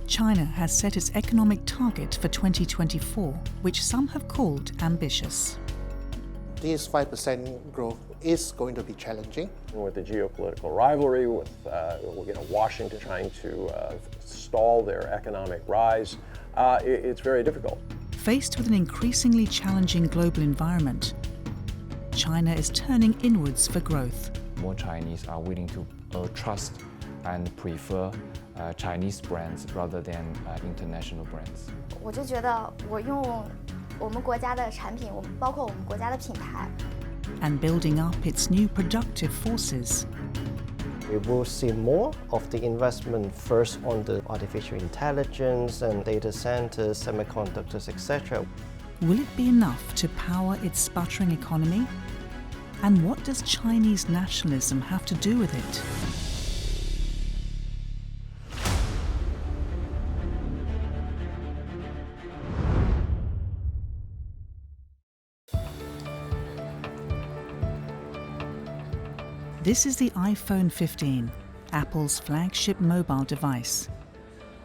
China has set its economic target for 2024, which some have called ambitious. This 5% growth is going to be challenging. With the geopolitical rivalry, with Washington trying to stall their economic rise, it's very difficult. Faced with an increasingly challenging global environment, China is turning inwards for growth. More Chinese are willing to trust and prefer Chinese brands rather than international brands. 我就觉得我用我们国家的产品，包括我们国家的品牌。And building up its new productive forces. We will see more of the investment first on the artificial intelligence and data centers, semiconductors, etc. Will it be enough to power its sputtering economy? And what does Chinese nationalism have to do with it? This is the iPhone 15, Apple's flagship mobile device.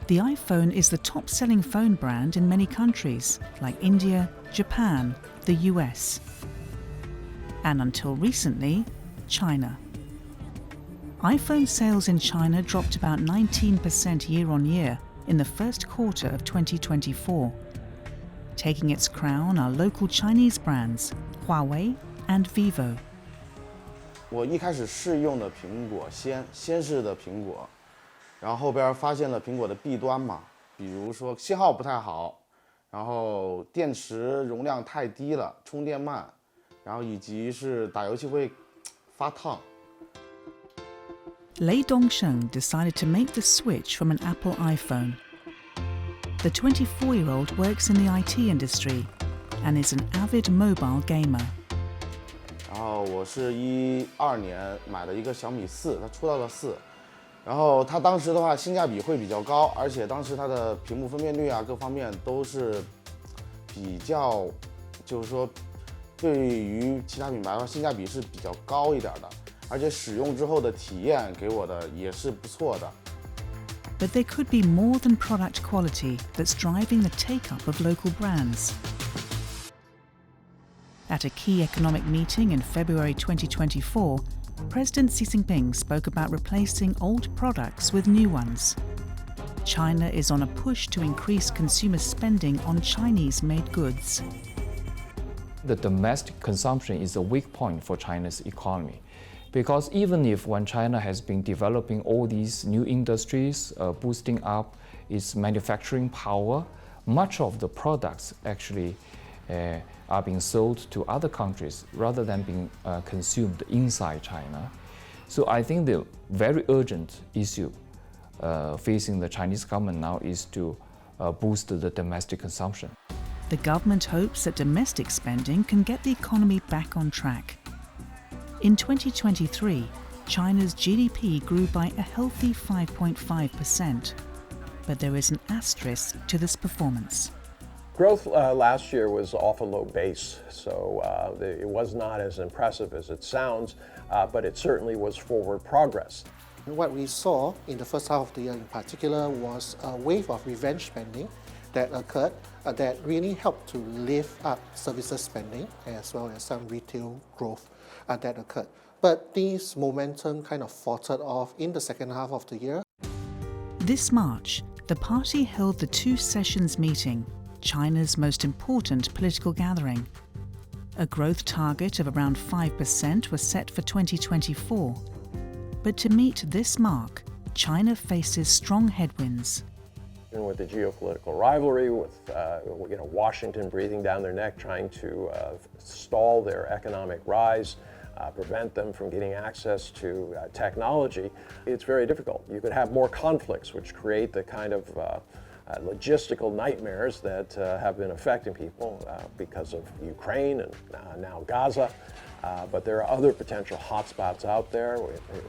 The iPhone is the top-selling phone brand in many countries, like India, Japan, the US, and until recently, China. iPhone sales in China dropped about 19% year-on-year in the first quarter of 2024. Taking its crown are local Chinese brands, Huawei and Vivo. 我一开始试用的苹果，先是的苹果，然后后边发现了苹果的弊端嘛，比如说信号不太好，然后电池容量太低了，充电慢，然后以及是打游戏会发烫。Lei Dongsheng decided to make the switch from an Apple iPhone. The 24-year-old works in the IT industry and is an avid mobile gamer. 然后我是12年买了一个小米4，它出到了4，然后它当时的话性价比会比较高，而且当时它的屏幕分辨率啊各方面都是比较，就是说对于其他品牌的话性价比是比较高一点的，而且使用之后的体验给我的也是不错的。But there could be more than product quality that's driving the take-up of local brands. At a key economic meeting in February 2024, President Xi Jinping spoke about replacing old products with new ones. China is on a push to increase consumer spending on Chinese-made goods. The domestic consumption is a weak point for China's economy, because even if when China has been developing all these new industries, boosting up its manufacturing power, much of the products actually are being sold to other countries rather than being consumed inside China. So I think the very urgent issue facing the Chinese government now is to boost the domestic consumption. The government hopes that domestic spending can get the economy back on track. In 2023, China's GDP grew by a healthy 5.5%, but there is an asterisk to this performance. Growth last year was off a low base, so it was not as impressive as it sounds, but it certainly was forward progress. What we saw in the first half of the year in particular was a wave of revenge spending that occurred that really helped to lift up services spending as well as some retail growth that occurred. But this momentum kind of faltered off in the second half of the year. This March, the party held the Two Sessions meeting, China's most important political gathering. A growth target of around 5% was set for 2024. But to meet this mark, China faces strong headwinds. And with the geopolitical rivalry, with Washington breathing down their neck, trying to stall their economic rise, prevent them from getting access to technology, it's very difficult. You could have more conflicts, which create the kind of logistical nightmares that have been affecting people because of Ukraine and now Gaza. But there are other potential hotspots out there.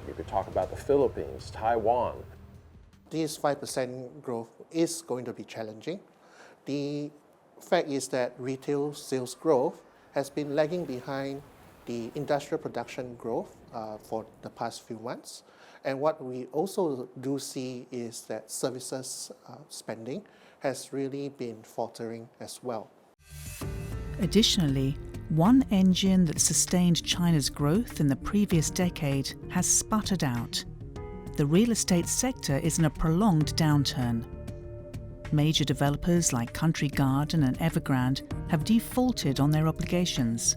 You could talk about the Philippines, Taiwan. This 5% growth is going to be challenging. The fact is that retail sales growth has been lagging behind the industrial production growth for the past few months. And what we also do see is that services spending has really been faltering as well. Additionally, one engine that sustained China's growth in the previous decade has sputtered out. The real estate sector is in a prolonged downturn. Major developers like Country Garden and Evergrande have defaulted on their obligations.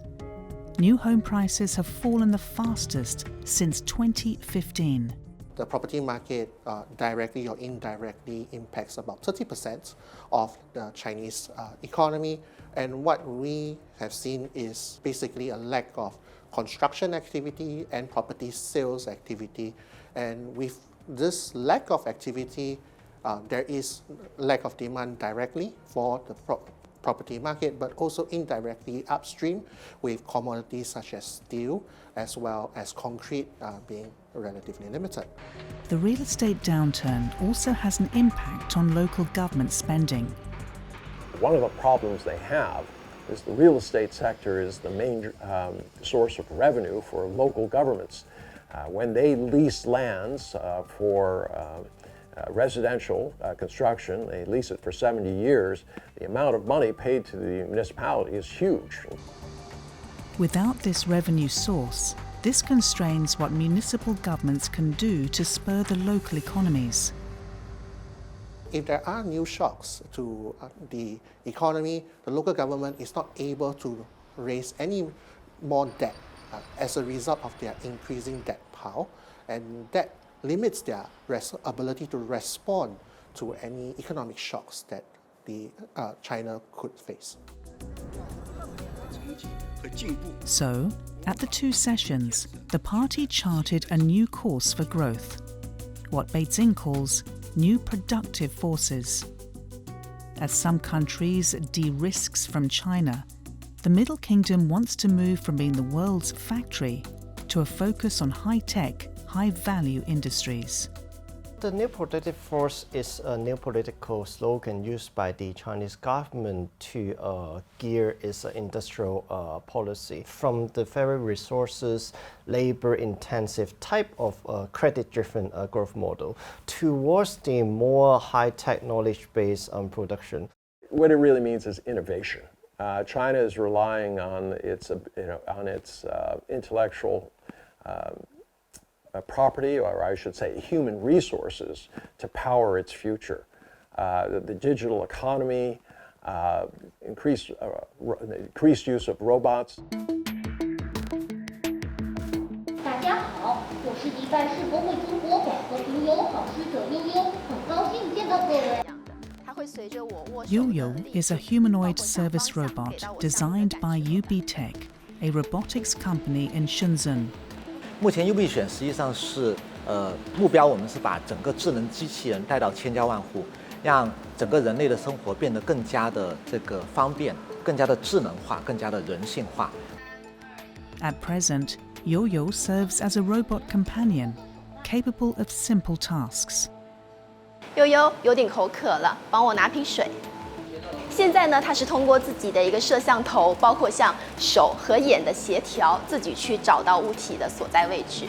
New home prices have fallen the fastest since 2015. The property market directly or indirectly impacts about 30% of the Chinese economy. And what we have seen is basically a lack of construction activity and property sales activity. And with this lack of activity, there is lack of demand directly for the property market, but also indirectly upstream with commodities such as steel as well as concrete being relatively limited. The real estate downturn also has an impact on local government spending. One of the problems they have is the real estate sector is the main source of revenue for local governments. When they lease lands for residential construction, they lease it for 70 years, the amount of money paid to the municipality is huge. Without this revenue source, this constrains what municipal governments can do to spur the local economies. If there are new shocks to the economy, the local government is not able to raise any more debt as a result of their increasing debt pile, and that limits their ability to respond to any economic shocks that China could face. So, at the two sessions, the party charted a new course for growth, what Beijing calls new productive forces. As some countries de-risks from China, the Middle Kingdom wants to move from being the world's factory to a focus on high-tech, high-value industries. The new productive force is a new political slogan used by the Chinese government to gear its industrial policy from the very resources, labor-intensive type of credit-driven growth model towards the more high-tech knowledge-based production. What it really means is innovation. China is relying on its intellectual property, or I should say human resources, to power its future. The digital economy, increased use of robots. 大家好，我是迪拜世博会中国和平友好使者悠悠，很高兴见到各位。 Yo-Yo is a humanoid service robot designed by UB Tech, a robotics company in Shenzhen. 目前 UB 选实际上是目标，我们是把整个智能机器人带到千家万户，让整个人类的生活变得更加的方便，更加的智能化，更加的人性化。 At present, Yo-Yo serves as a robot companion, capable of simple tasks. 悠悠有点口渴了，帮我拿瓶水。现在呢，它是通过自己的一个摄像头，包括像手和眼的协调，自己去找到物体的所在位置。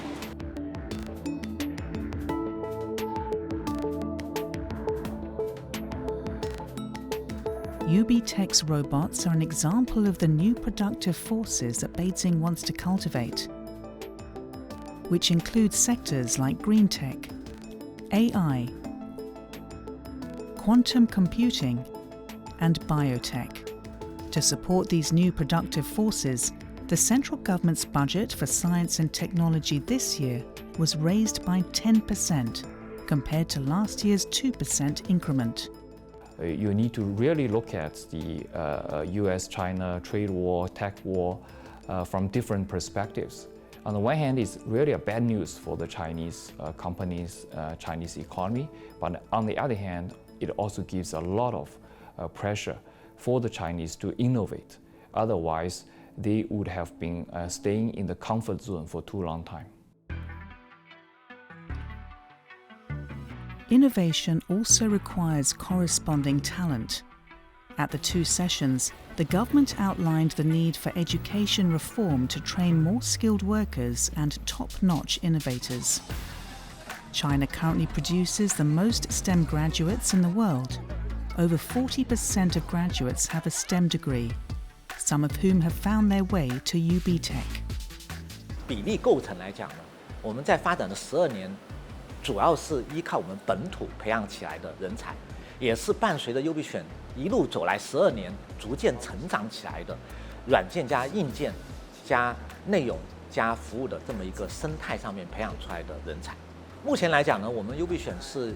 UB Tech's robots are an example of the new productive forces that Beijing wants to cultivate, which include sectors like green tech, AI, quantum computing, and biotech. To support these new productive forces, the central government's budget for science and technology this year was raised by 10% compared to last year's 2% increment. You need to really look at the US-China trade war, tech war from different perspectives. On the one hand, it's really a bad news for the Chinese companies, Chinese economy, but on the other hand, it also gives a lot of pressure for the Chinese to innovate. Otherwise, they would have been staying in the comfort zone for too long time. Innovation also requires corresponding talent. At the two sessions, the government outlined the need for education reform to train more skilled workers and top-notch innovators. China currently produces the most STEM graduates in the world. Over 40% of graduates have a STEM degree, some of whom have found their way to UB Tech. 比例构成来讲呢，我们在发展的12年，主要是依靠我们本土培养起来的人才，也是伴随着 UB 选一路走来12年逐渐成长起来的软件加硬件加内容加服务的这么一个生态上面培养出来的人才。目前来讲呢，我们 UB 选是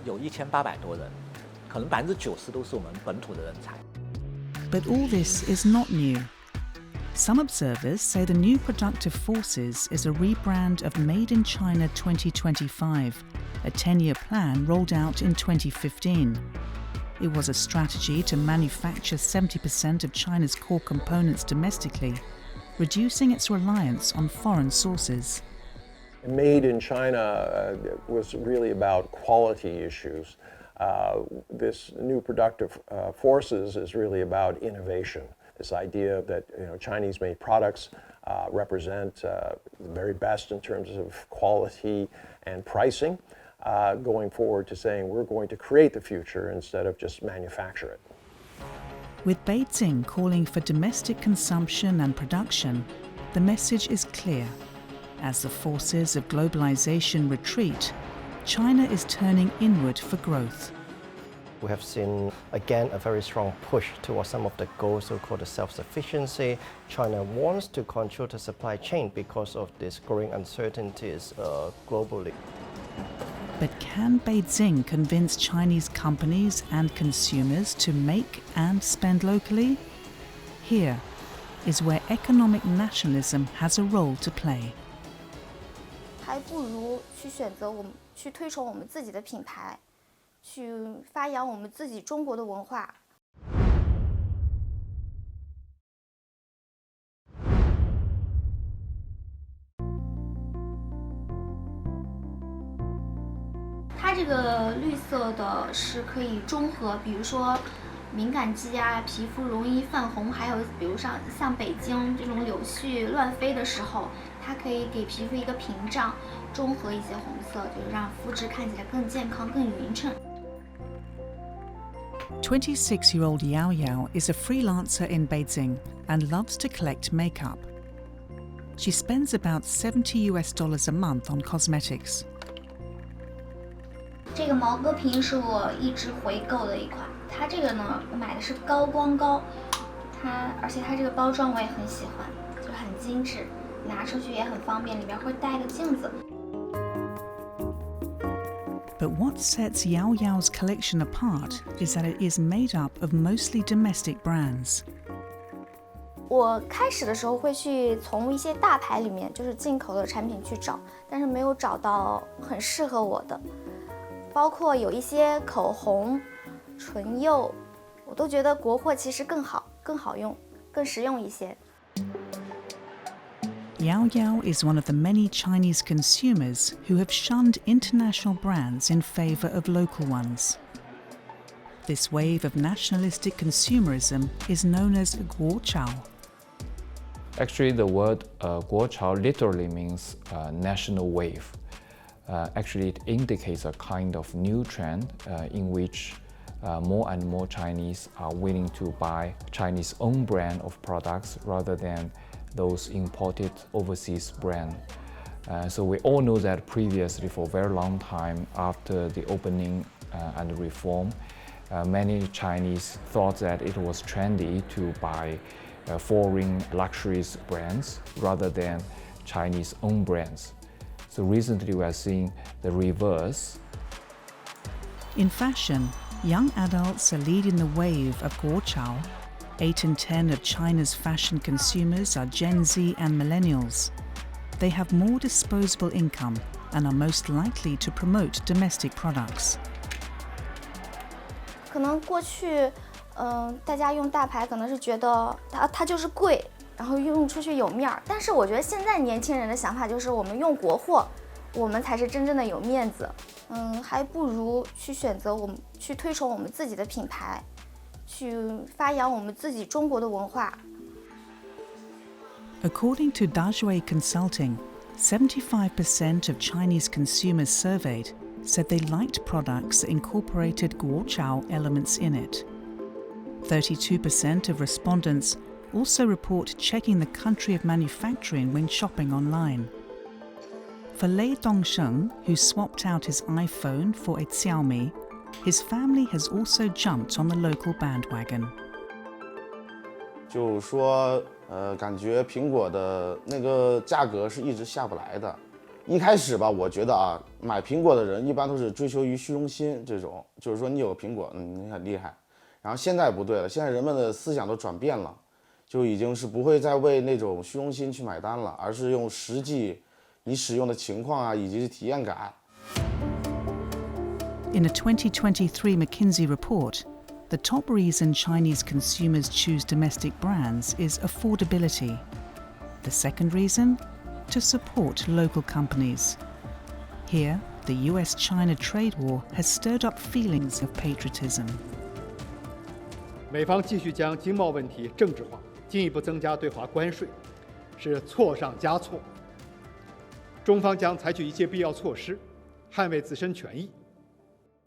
有1800多人，可能90%都是我们本土的人才。But all this is not new. Some observers say the new productive forces is a rebrand of Made in China 2025, a 10-year plan rolled out in 2015. It was a strategy to manufacture 70% of China's core components domestically, reducing its reliance on foreign sources. Made in China was really about quality issues. This new productive forces is really about innovation. This idea that Chinese-made products represent the very best in terms of quality and pricing, going forward to saying we're going to create the future instead of just manufacture it. With Beijing calling for domestic consumption and production, the message is clear. As the forces of globalization retreat, China is turning inward for growth. We have seen, again, a very strong push towards some of the goals, so-called self-sufficiency. China wants to control the supply chain because of these growing uncertainties globally. But can Beijing convince Chinese companies and consumers to make and spend locally? Here is where economic nationalism has a role to play. 还不如去选择去推崇我们自己的品牌，去发扬我们自己中国的文化。它这个绿色的是可以中和，比如说敏感肌啊，皮肤容易泛红，还有比如像北京这种柳絮乱飞的时候，它可以给皮肤一个屏障，中和一些红色，就是让肤质看起来更健康、更匀称。26-year-old Yao Yao is a freelancer in Beijing and loves to collect makeup. She spends about $70 a month on cosmetics. 这个毛戈瓶是我一直回购的一款，它这个呢，我买的是高光膏，而且它这个包装我也很喜欢，就很精致，拿出去也很方便，里面会带个镜子。But what sets Yao Yao's collection apart is that it is made up of mostly domestic brands. 我开始的时候会去从一些大牌里面，就是进口的产品去找，但是没有找到很适合我的，包括有一些口红、唇釉，我都觉得国货其实更好用，更实用一些。Yao Yao is one of the many Chinese consumers who have shunned international brands in favor of local ones. This wave of nationalistic consumerism is known as guochao. Actually, the word guochao literally means national wave. Actually, it indicates a kind of new trend in which more and more Chinese are willing to buy Chinese own brand of products rather than those imported overseas brand. So we all know that previously, for a very long time after the opening and reform, many Chinese thought that it was trendy to buy foreign luxuries brands rather than Chinese own brands. So recently we are seeing the reverse. In fashion, young adults are leading the wave of guochao. 8 in 10 of China's fashion consumers are Gen Z and millennials. They have more disposable income and are most likely to promote domestic products. 可能过去，大家用大牌可能是觉得它就是贵，然后用出去有面儿。但是我觉得现在年轻人的想法就是，我们用国货，我们才是真正的有面子。还不如去选择去推崇我们自己的品牌。去发扬我们自己中国的文化。 According to Dajue Consulting, 75% of Chinese consumers surveyed said they liked products that incorporated guochao elements in it. 32% of respondents also report checking the country of manufacturing when shopping online. For Lei Dongsheng, who swapped out his iPhone for a Xiaomi, his family has also jumped on the local bandwagon. 就是说，感觉苹果的那个价格是一直下不来的。一开始吧，我觉得啊，买苹果的人一般都是追求于虚荣心这种，就是说你有个苹果，你很厉害。然后现在不对了，现在人们的思想都转变了，就已经是不会再为那种虚荣心去买单了，而是用实际你使用的情况啊，以及体验感。In a 2023 McKinsey report, the top reason Chinese consumers choose domestic brands is affordability. The second reason? To support local companies. Here, the US-China trade war has stirred up feelings of patriotism. 美方继续将经贸问题政治化，进一步增加对华关税，是错上加错。中方将采取一切必要措施，捍卫自身权益。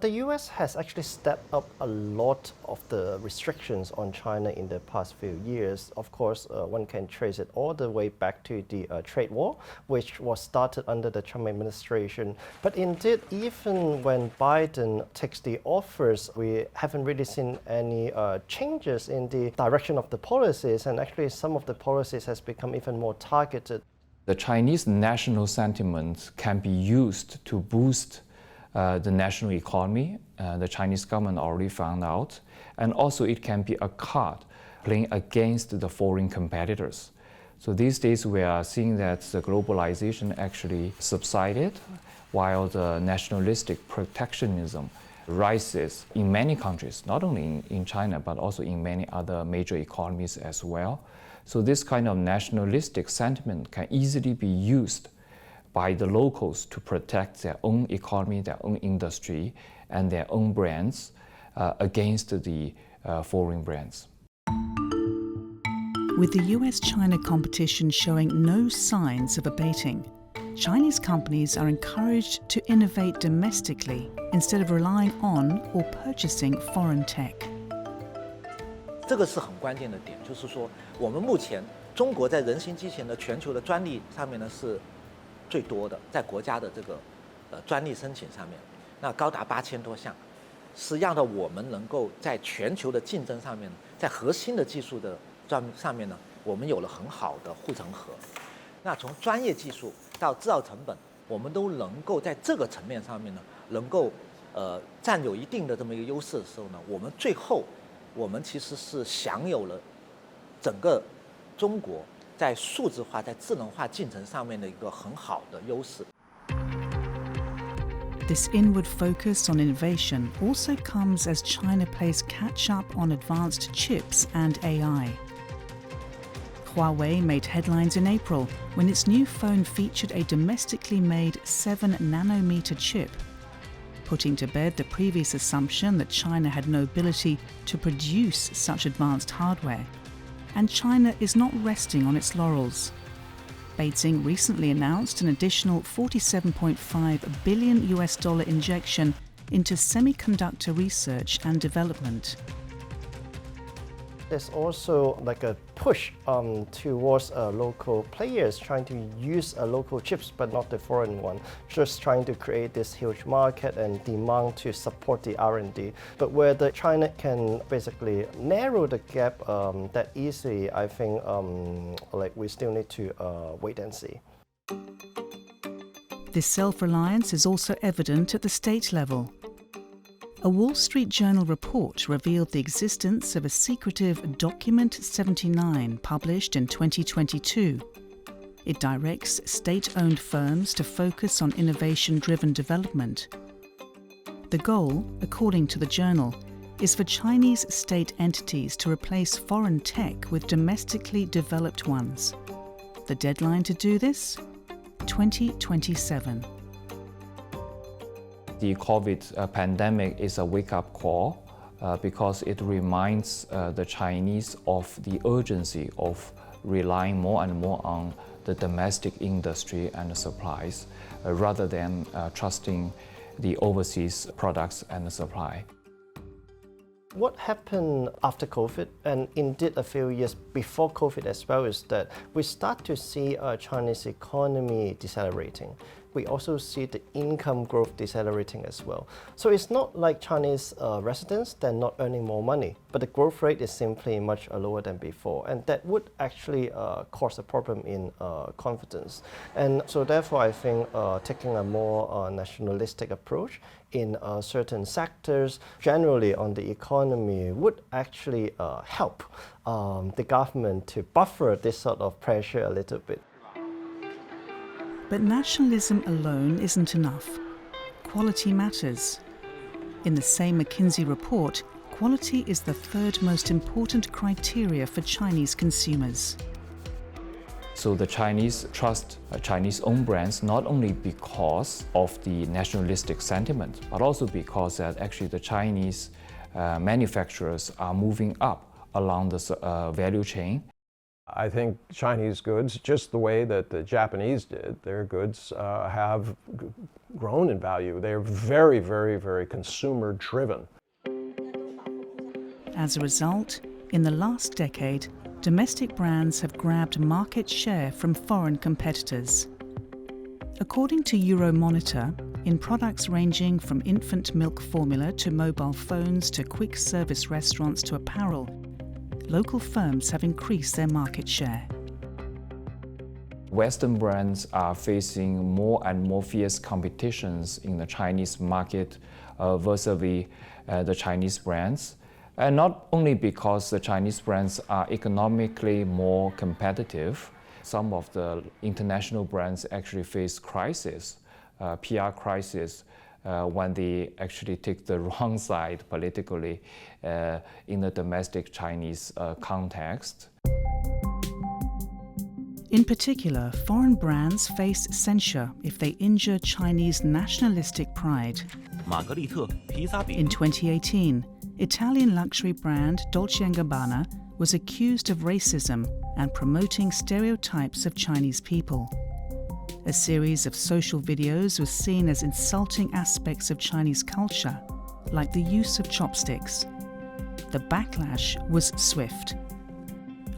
The US has actually stepped up a lot of the restrictions on China in the past few years. Of course, one can trace it all the way back to the trade war, which was started under the Trump administration. But indeed, even when Biden takes the offers, we haven't really seen any changes in the direction of the policies, and actually some of the policies has become even more targeted. The Chinese national sentiment can be used to boost the national economy. The Chinese government already found out. And also it can be a card playing against the foreign competitors. So these days we are seeing that the globalization actually subsided while the nationalistic protectionism rises in many countries, not only in China, but also in many other major economies as well. So this kind of nationalistic sentiment can easily be used by the locals to protect their own economy, their own industry, and their own brands against the foreign brands. With the US-China competition showing no signs of abating, Chinese companies are encouraged to innovate domestically instead of relying on or purchasing foreign tech. 这个是很关键的点，就是说，我们目前中国在人形机器人的全球的专利上面呢是最多的，在国家的这个专利申请上面，那高达8000多项，是让到我们能够在全球的竞争上面，在核心的技术的上面呢，我们有了很好的护城河。那从专业技术到制造成本，我们都能够在这个层面上面呢，能够占有一定的这么一个优势的时候呢，我们最后我们其实是享有了整个中国在数字化、在智能化进程上面的一个很好的优势。This inward focus on innovation also comes as China plays catch-up on advanced chips and AI. Huawei made headlines in April when its new phone featured a domestically made 7-nanometer chip, putting to bed the previous assumption that China had no ability to produce such advanced hardware. And China is not resting on its laurels. Beijing recently announced an additional $47.5 billion injection into semiconductor research and development. There's also like a push towards local players trying to use local chips but not the foreign one, just trying to create this huge market and demand to support the R&D. But whether China can basically narrow the gap that easily, I think like we still need to wait and see. This self-reliance is also evident at the state level. A Wall Street Journal report revealed the existence of a secretive Document 79 published in 2022. It directs state-owned firms to focus on innovation-driven development. The goal, according to the journal, is for Chinese state entities to replace foreign tech with domestically developed ones. The deadline to do this? 2027. The COVID pandemic is a wake-up call because it reminds the Chinese of the urgency of relying more and more on the domestic industry and supplies rather than trusting the overseas products and supply. What happened after COVID, and indeed a few years before COVID as well, is that we start to see a Chinese economy decelerating. We also see the income growth decelerating as well. So it's not like Chinese residents, they're not earning more money, but the growth rate is simply much lower than before. And that would actually cause a problem in confidence. And so therefore I think taking a more nationalistic approach in certain sectors, generally on the economy, would actually help the government to buffer this sort of pressure a little bit. But nationalism alone isn't enough. Quality matters. In the same McKinsey report, quality is the third most important criteria for Chinese consumers. So the Chinese trust Chinese-owned brands not only because of the nationalistic sentiment, but also because that actually the Chinese manufacturers are moving up along the value chain. I think Chinese goods, just the way that the Japanese did, their goods have grown in value. They're very, very, very consumer driven. As a result, in the last decade, domestic brands have grabbed market share from foreign competitors. According to Euromonitor, in products ranging from infant milk formula to mobile phones to quick service restaurants to apparel, local firms have increased their market share. Western brands are facing more and more fierce competitions in the Chinese market vis-a-vis the Chinese brands. And not only because the Chinese brands are economically more competitive, some of the international brands actually face crisis, PR crisis, when they actually take the wrong side politically in the domestic Chinese context. In particular, foreign brands face censure if they injure Chinese nationalistic pride. In 2018, Italian luxury brand Dolce & Gabbana was accused of racism and promoting stereotypes of Chinese people. A series of social videos was seen as insulting aspects of Chinese culture, like the use of chopsticks. The backlash was swift.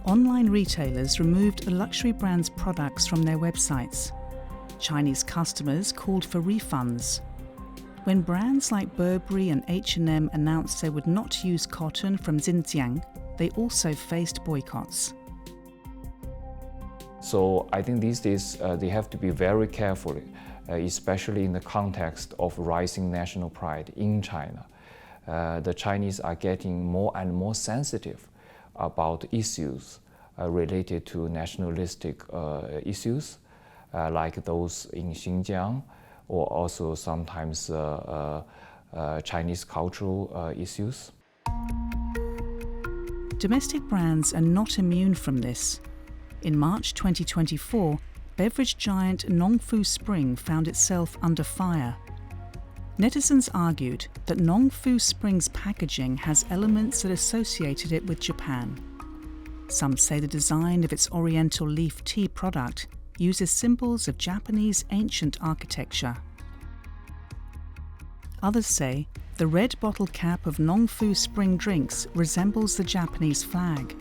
Online retailers removed a luxury brand's products from their websites. Chinese customers called for refunds. When brands like Burberry and H&M announced they would not use cotton from Xinjiang, they also faced boycotts. So I think these days they have to be very careful, especially in the context of rising national pride in China. The Chinese are getting more and more sensitive about issues related to nationalistic issues, like those in Xinjiang, or also sometimes Chinese cultural issues. Domestic brands are not immune from this. In March 2024, beverage giant Nongfu Spring found itself under fire. Netizens argued that Nongfu Spring's packaging has elements that associated it with Japan. Some say the design of its oriental leaf tea product uses symbols of Japanese ancient architecture. Others say the red bottle cap of Nongfu Spring drinks resembles the Japanese flag.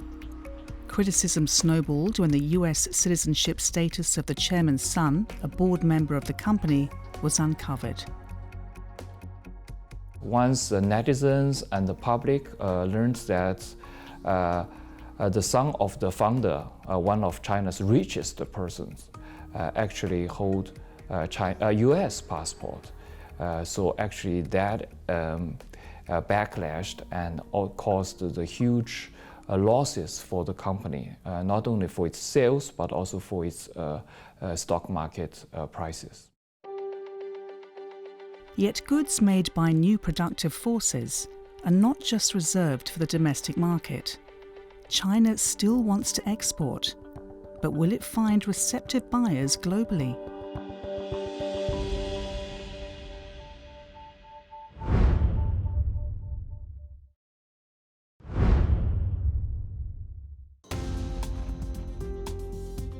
Criticism snowballed when the US citizenship status of the chairman's son, a board member of the company, was uncovered. Once the netizens and the public learned that the son of the founder, one of China's richest persons, actually hold a US passport. So actually that backlash and caused the huge losses for the company, not only for its sales, but also for its stock market prices. Yet goods made by new productive forces are not just reserved for the domestic market. China still wants to export, but will it find receptive buyers globally?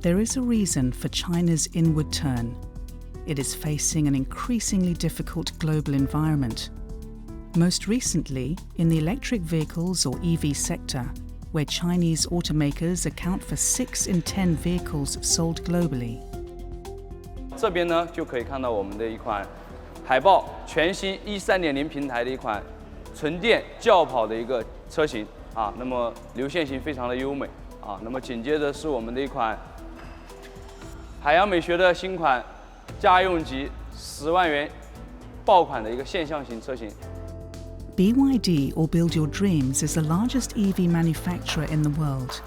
There is a reason for China's inward turn. It is facing an increasingly difficult global environment. Most recently, in the electric vehicles or EV sector, where Chinese automakers account for 6 in 10 vehicles sold globally. 这边呢就可以看到我们的一款海豹，全新E3.0平台的一款纯电轿跑的一个车型啊，那么流线型非常的优美啊，那么紧接着是我们的一款海洋美学的新款家用级10万元爆款的一个现象型车型。 BYD, or Build Your Dreams, is the largest EV manufacturer in the world.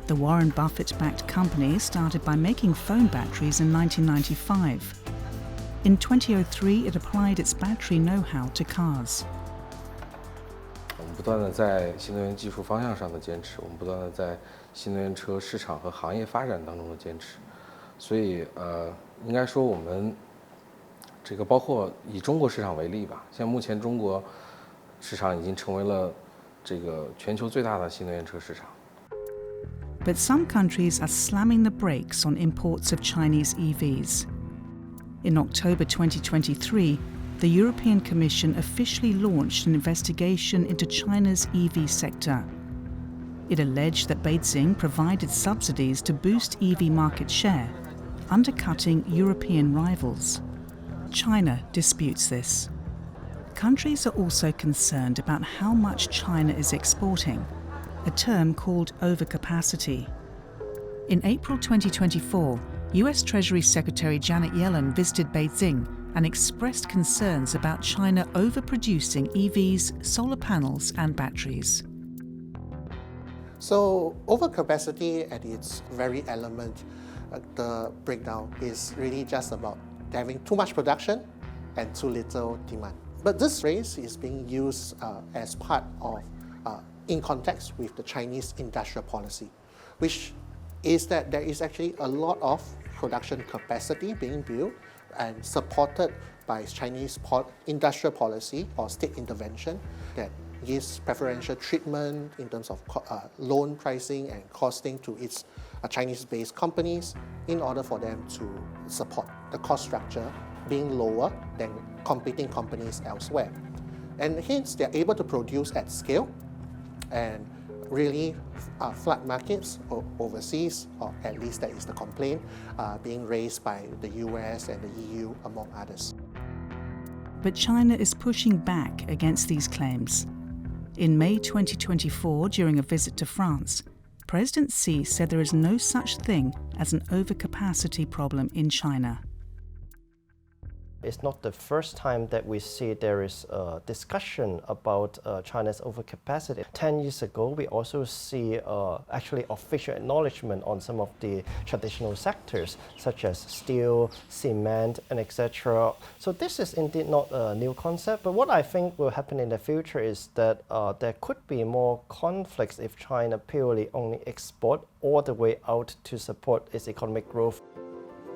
The Warren Buffett-backed company started by making phone batteries in 1995. In 2003, it applied its battery know-how to cars. 我们不断地在新能源技术方向上的坚持，我们不断地在新能源车市场和行业发展当中的坚持。所以，应该说我们这个包括以中国市场为例吧，像目前中国市场已经成为了这个全球最大的新能源车市场。 But some countries are slamming the brakes on imports of Chinese EVs. In October 2023, the European Commission officially launched an investigation into China's EV sector. It alleged that Beijing provided subsidies to boost EV market share, undercutting European rivals. China disputes this. Countries are also concerned about how much China is exporting, a term called overcapacity. In April 2024, US Treasury Secretary Janet Yellen visited Beijing and expressed concerns about China overproducing EVs, solar panels and batteries. So overcapacity at its very element, the breakdown is really just about having too much production and too little demand. But this phrase is being used as part of, in context with the Chinese industrial policy, which is that there is actually a lot of production capacity being built and supported by Chinese industrial policy or state intervention that gives preferential treatment in terms of loan pricing and costing to its Chinese-based companies in order for them to support the cost structure being lower than competing companies elsewhere. And hence, they're able to produce at scale and really flood markets overseas, or at least that is the complaint being raised by the US and the EU, among others. But China is pushing back against these claims. In May 2024, during a visit to France, President Xi said there is no such thing as an overcapacity problem in China. It's not the first time that we see there is a discussion about China's overcapacity. 10 years ago, we also see actually official acknowledgement on some of the traditional sectors, such as steel, cement, and etc. So this is indeed not a new concept, but what I think will happen in the future is that there could be more conflicts if China purely only export all the way out to support its economic growth.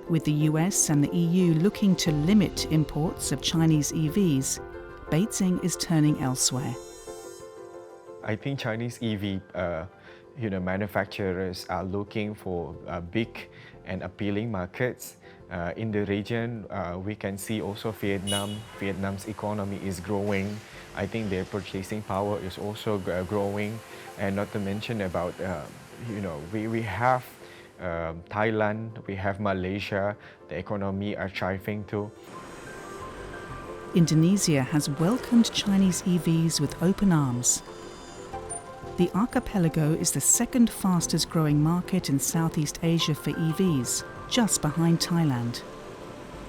With the US and the EU looking to limit imports of Chinese EVs, Beijing is turning elsewhere. I think Chinese EV manufacturers are looking for big and appealing markets. In the region, we can see also Vietnam. Vietnam's economy is growing. I think their purchasing power is also growing. And not to mention about, we have Thailand, we have Malaysia, the economy are thriving too. Indonesia has welcomed Chinese EVs with open arms. The archipelago is the second fastest growing market in Southeast Asia for EVs, just behind Thailand.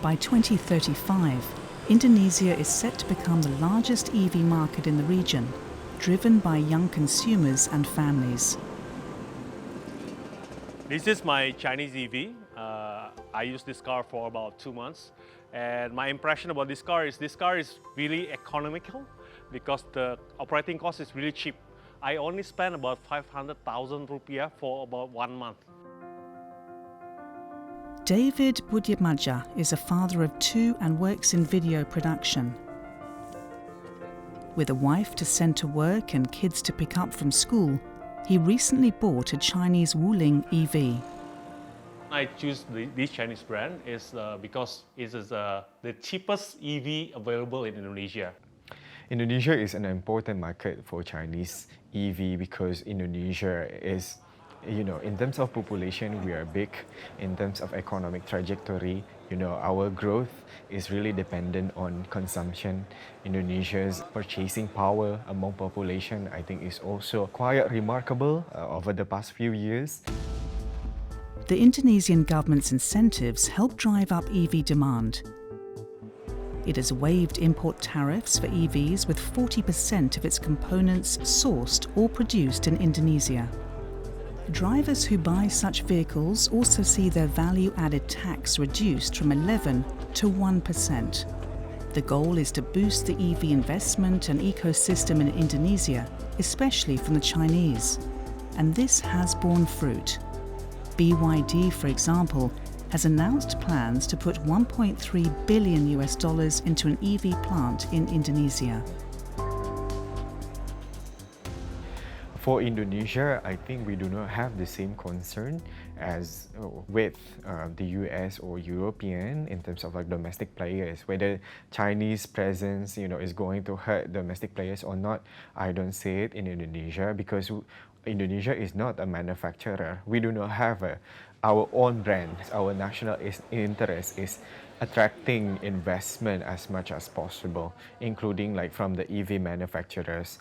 By 2035, Indonesia is set to become the largest EV market in the region, driven by young consumers and families. This is my Chinese EV. I used this car for about 2 months. And my impression about this car is really economical because the operating cost is really cheap. I only spent about 500,000 rupiah for about 1 month. David Budiamaja is a father of 2 and works in video production. With a wife to send to work and kids to pick up from school, He recently bought a Chinese Wuling EV. I choose this Chinese brand is because it is the cheapest EV available in Indonesia. Indonesia is an important market for Chinese EV because Indonesia is, in terms of population, we are big. In terms of economic trajectory, our growth is really dependent on consumption. Indonesia's purchasing power among population, I think, is also quite remarkable over the past few years. The Indonesian government's incentives help drive up EV demand. It has waived import tariffs for EVs with 40% of its components sourced or produced in Indonesia. Drivers who buy such vehicles also see their value-added tax reduced from 11 to 1%. The goal is to boost the EV investment and ecosystem in Indonesia, especially from the Chinese. And this has borne fruit. BYD, for example, has announced plans to put $1.3 billion into an EV plant in Indonesia. For Indonesia, I think we do not have the same concern as with the US or European in terms of domestic players. Whether Chinese presence, is going to hurt domestic players or not, I don't see it in Indonesia because Indonesia is not a manufacturer. We do not have our own brand. Our national interest is attracting investment as much as possible, including from the EV manufacturers.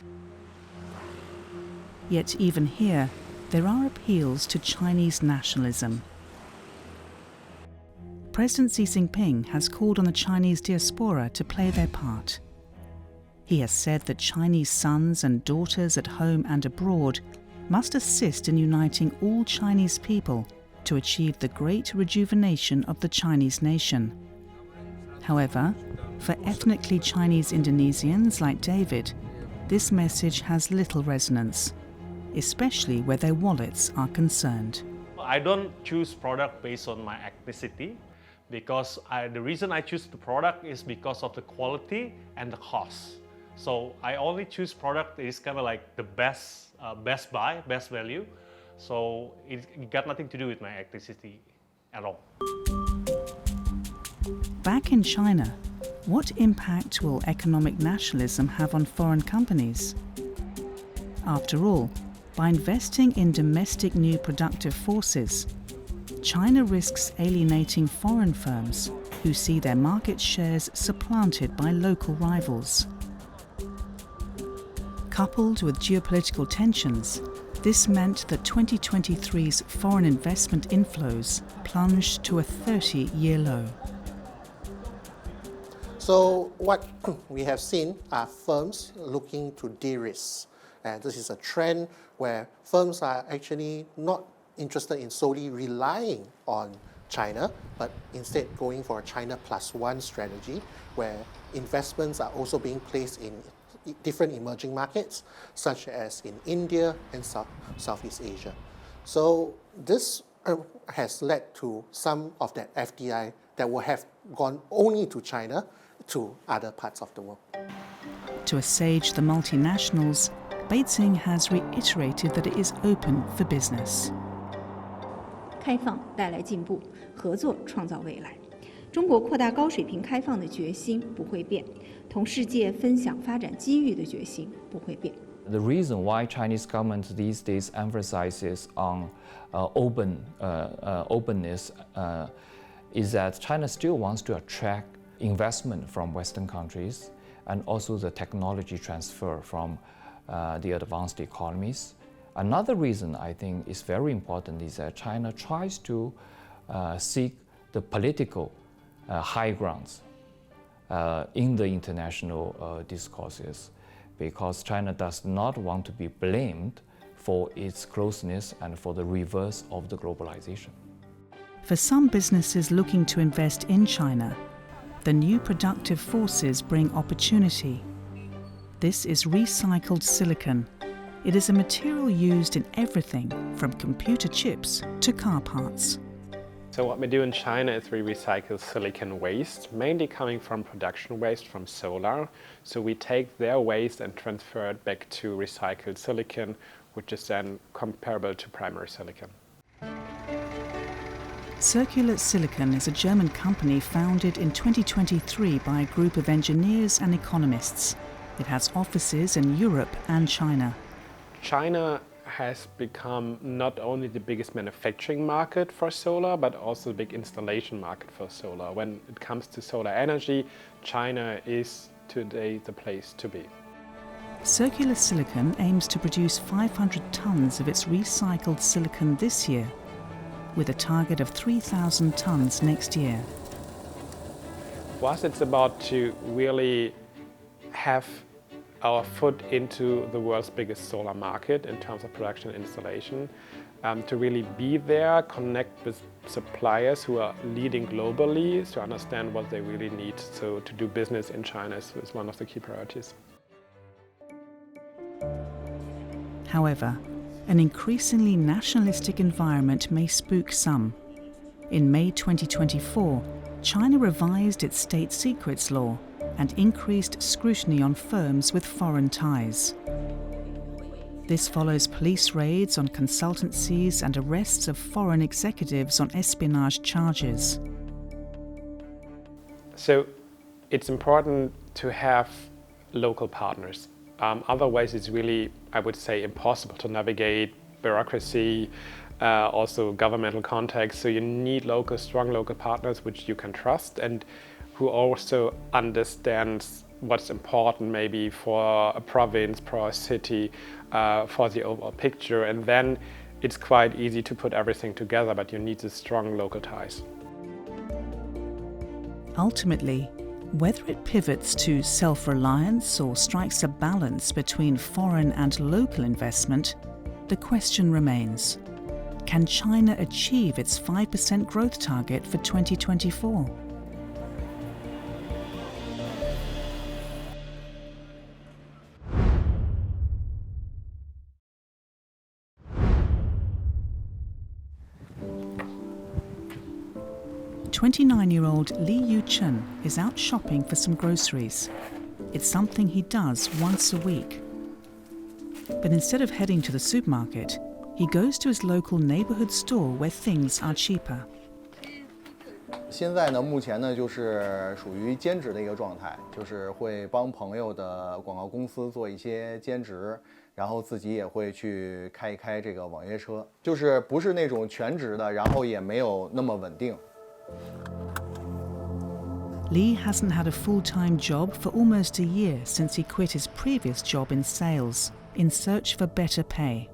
Yet even here, there are appeals to Chinese nationalism. President Xi Jinping has called on the Chinese diaspora to play their part. He has said that Chinese sons and daughters at home and abroad must assist in uniting all Chinese people to achieve the great rejuvenation of the Chinese nation. However, for ethnically Chinese Indonesians like David, this message has little resonance, especially where their wallets are concerned. I don't choose product based on my ethnicity because the reason I choose the product is because of the quality and the cost. So I only choose product that is kind of the best buy, best value. So it got nothing to do with my ethnicity at all. Back in China, what impact will economic nationalism have on foreign companies? After all, by investing in domestic new productive forces, China risks alienating foreign firms who see their market shares supplanted by local rivals. Coupled with geopolitical tensions, this meant that 2023's foreign investment inflows plunged to a 30-year low. So what we have seen are firms looking to de-risk. And this is a trend where firms are actually not interested in solely relying on China, but instead going for a China plus one strategy, where investments are also being placed in different emerging markets, such as in India and Southeast Asia. So this has led to some of that FDI that would have gone only to China to other parts of the world. To assuage the multinationals, Beijing has reiterated that it is open for business. 开放带来进步，合作创造未来。中国扩大高水平开放的决心不会变，同世界分享发展机遇的决心不会变。 The reason why Chinese government these days emphasizes on openness is that China still wants to attract investment from Western countries and also the technology transfer from the advanced economies. Another reason I think is very important is that China tries to seek the political high grounds in the international discourses, because China does not want to be blamed for its closeness and for the reverse of the globalization. For some businesses looking to invest in China, the new productive forces bring opportunity. This is recycled silicon. It is a material used in everything from computer chips to car parts. So what we do in China is we recycle silicon waste, mainly coming from production waste from solar. So we take their waste and transfer it back to recycled silicon, which is then comparable to primary silicon. Circular Silicon is a German company founded in 2023 by a group of engineers and economists. It has offices in Europe and China. China has become not only the biggest manufacturing market for solar, but also the big installation market for solar. When it comes to solar energy, China is today the place to be. Circular Silicon aims to produce 500 tons of its recycled silicon this year, with a target of 3,000 tons next year. For us, it's about to really have our foot into the world's biggest solar market in terms of production and installation, to really be there, connect with suppliers who are leading globally to understand what they really need. So to do business in China is one of the key priorities. However, an increasingly nationalistic environment may spook some. In May 2024, China revised its state secrets law and increased scrutiny on firms with foreign ties. This follows police raids on consultancies and arrests of foreign executives on espionage charges. So it's important to have local partners. Otherwise, it's really, I would say, impossible to navigate bureaucracy, also governmental context. So you need strong local partners which you can trust and who also understands what's important maybe for a province, for a city, for the overall picture. And then it's quite easy to put everything together, but you need the strong local ties. Ultimately, whether it pivots to self-reliance or strikes a balance between foreign and local investment, the question remains: can China achieve its 5% growth target for 2024? "29-year-old Li Yuchen is out shopping for some groceries. It's something he does once a week. But instead of heading to the supermarket, he goes to his local neighborhood store where things are cheaper. 现在呢，目前呢就是属于兼职的一个状态，就是会帮朋友的广告公司做一些兼职，然后自己也会去开一开这个网约车，就是不是那种全职的，然后也没有那么稳定。 Li hasn't had a full-time job for almost a year since he quit his previous job in sales in search for better pay.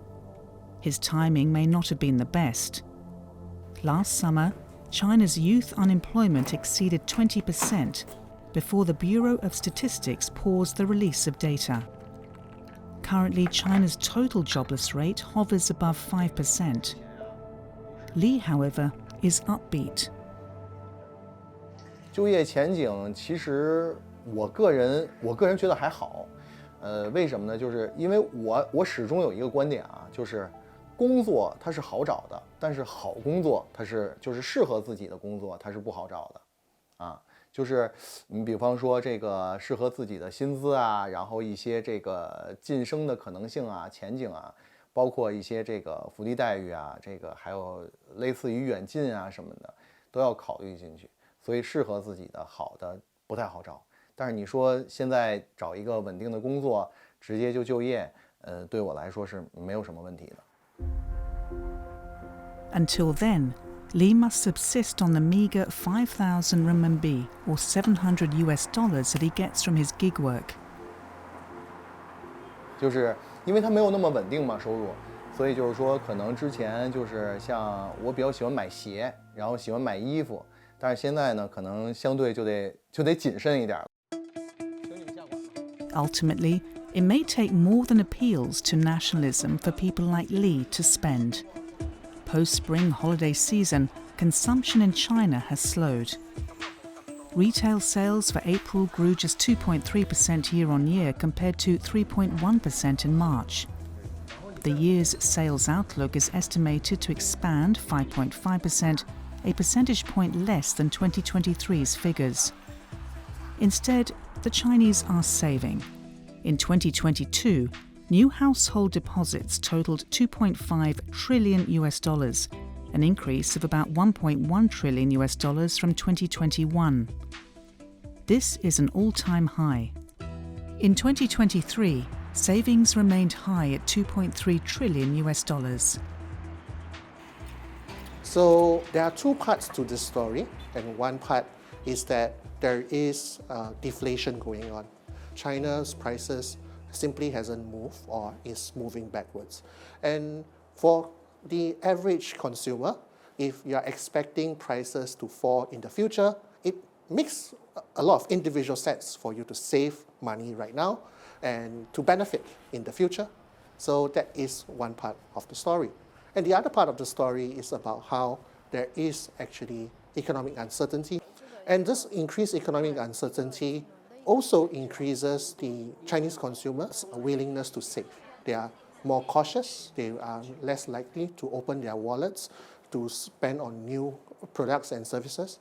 His timing may not have been the best. Last summer, China's youth unemployment exceeded 20% before the Bureau of Statistics paused the release of data. Currently, China's total jobless rate hovers above 5%. Li, however, is upbeat. 就业前景其实我个人觉得还好，为什么呢？就是因为我始终有一个观点啊，就是工作它是好找的，但是好工作它就是适合自己的工作它是不好找的，啊，就是你比方说这个适合自己的薪资啊，然后一些这个晋升的可能性啊、前景啊，包括一些这个福利待遇啊，这个还有类似于远近啊什么的，都要考虑进去。 所以适合自己的好的不太好找，但是你说现在找一个稳定的工作，直接就就业，对我来说是没有什么问题的。Until then, Li must subsist on the meager 5,000 renminbi or $700 that he gets from his gig work. 就是因为它没有那么稳定嘛收入，所以就是说可能之前就是像我比较喜欢买鞋，然后喜欢买衣服。 但是现在呢，可能相对就得谨慎一点。Ultimately, it may take more than appeals to nationalism for people like Li to spend. Post-spring holiday season, consumption in China has slowed. Retail sales for April grew just 2.3% year-on-year compared to 3.1% in March. The year's sales outlook is estimated to expand 5.5%, a percentage point less than 2023's figures. Instead, the Chinese are saving. In 2022, New household deposits totaled $2.5 trillion, an increase of about $1.1 trillion from 2021. This is an all-time high. In 2023, savings remained high at $2.3 trillion. So there are two parts to this story, and one part is that there is deflation going on. China's prices simply hasn't moved or is moving backwards. And for the average consumer, if you're expecting prices to fall in the future, it makes a lot of individual sense for you to save money right now and to benefit in the future. So that is one part of the story. And the other part of the story is about how there is actually economic uncertainty. And this increased economic uncertainty also increases the Chinese consumers' willingness to save. They are more cautious, they are less likely to open their wallets to spend on new products and services.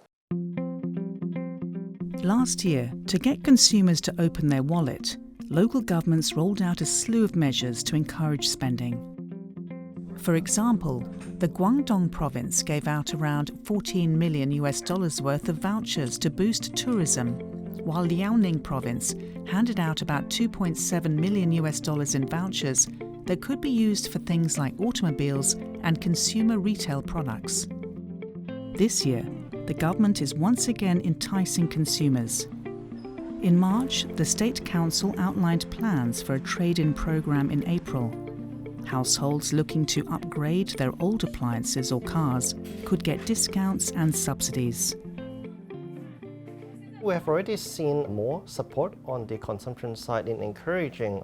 Last year, to get consumers to open their wallet, local governments rolled out a slew of measures to encourage spending. For example, the Guangdong province gave out around $14 million worth of vouchers to boost tourism, while Liaoning province handed out about $2.7 million in vouchers that could be used for things like automobiles and consumer retail products. This year, the government is once again enticing consumers. In March, the State Council outlined plans for a trade-in program in April. Households looking to upgrade their old appliances or cars could get discounts and subsidies. We have already seen more support on the consumption side in encouraging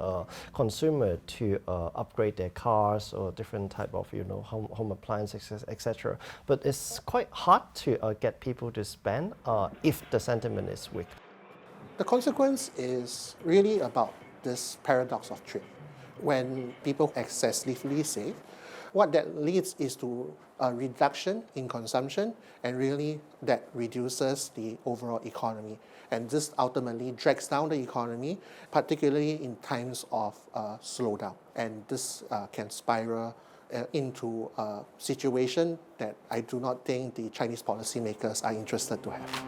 consumer to upgrade their cars or different type of home appliances, etc. But it's quite hard to get people to spend if the sentiment is weak. The consequence is really about this paradox of trade. When people excessively save, what that leads is to a reduction in consumption, and really that reduces the overall economy. And this ultimately drags down the economy, particularly in times of slowdown. And this can spiral into a situation that I do not think the Chinese policymakers are interested to have.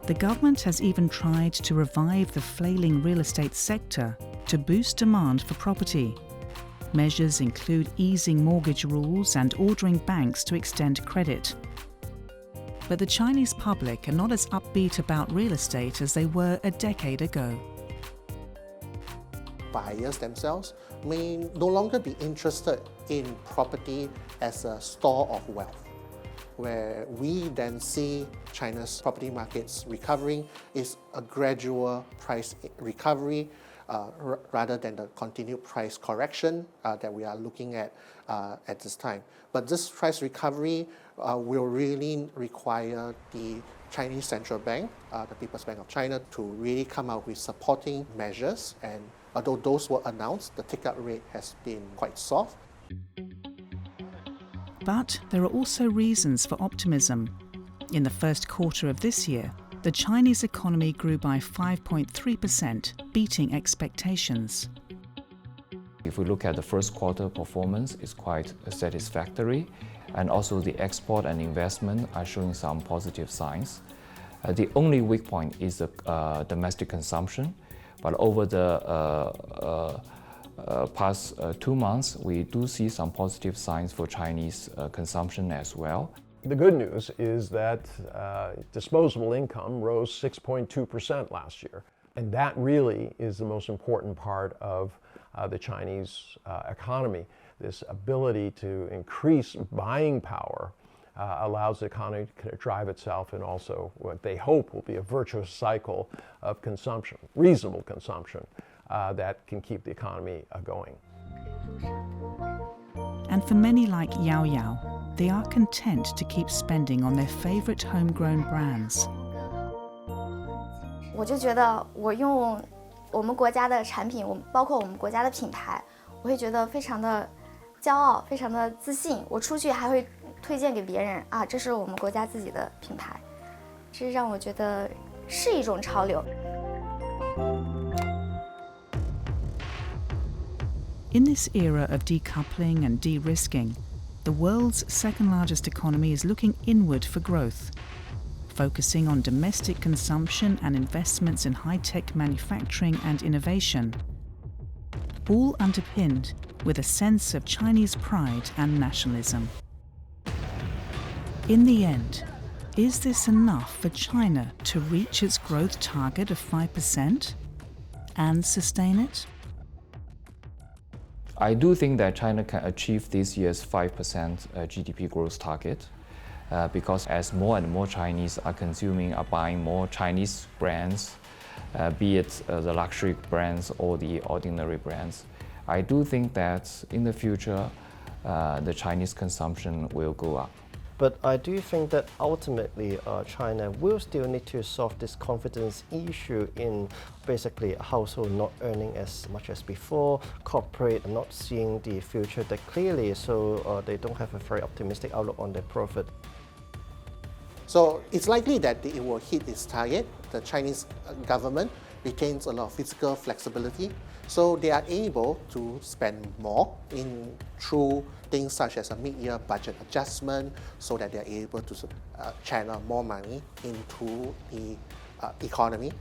The government has even tried to revive the flailing real estate sector to boost demand for property. Measures include easing mortgage rules and ordering banks to extend credit. But the Chinese public are not as upbeat about real estate as they were a decade ago. Buyers themselves may no longer be interested in property as a store of wealth. Where we then see China's property markets recovering is a gradual price recovery rather than the continued price correction that we are looking at this time. But this price recovery will really require the Chinese Central Bank, the People's Bank of China, to really come out with supporting measures. And although those were announced, the take-up rate has been quite soft. But there are also reasons for optimism. In the first quarter of this year, the Chinese economy grew by 5.3%, beating expectations. If we look at the first quarter performance, it's quite satisfactory, and also the export and investment are showing some positive signs. The only weak point is the domestic consumption, but over the past 2 months, we do see some positive signs for Chinese consumption as well. The good news is that disposable income rose 6.2% last year. And that really is the most important part of the Chinese economy. This ability to increase buying power allows the economy to drive itself, and also what they hope will be a virtuous cycle of consumption, reasonable consumption, that can keep the economy going. And for many like Yao Yao, they are content to keep spending on their favorite homegrown brands. 我就觉得我用我们国家的产品，包括我们国家的品牌，我会觉得非常的骄傲，非常的自信。我出去还会推荐给别人啊，这是我们国家自己的品牌，这让我觉得是一种潮流。In this era of decoupling and de-risking, the world's second largest economy is looking inward for growth, focusing on domestic consumption and investments in high-tech manufacturing and innovation, all underpinned with a sense of Chinese pride and nationalism. In the end, is this enough for China to reach its growth target of 5% and sustain it? I do think that China can achieve this year's 5% GDP growth target because as more and more Chinese are buying more Chinese brands, be it the luxury brands or the ordinary brands, I do think that in the future the Chinese consumption will go up. But I do think that ultimately China will still need to solve this confidence issue in basically household not earning as much as before, corporate not seeing the future that clearly, so they don't have a very optimistic outlook on their profit. So it's likely that it will hit its target. The Chinese government retains a lot of fiscal flexibility, so they are able to spend more through things such as a mid-year budget adjustment, so that they are able to channel more money into the economy.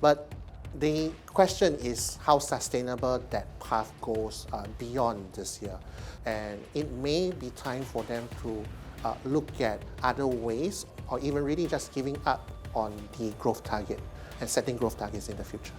But the question is how sustainable that path goes beyond this year. And it may be time for them to look at other ways, or even really just giving up on the growth target and setting growth targets in the future.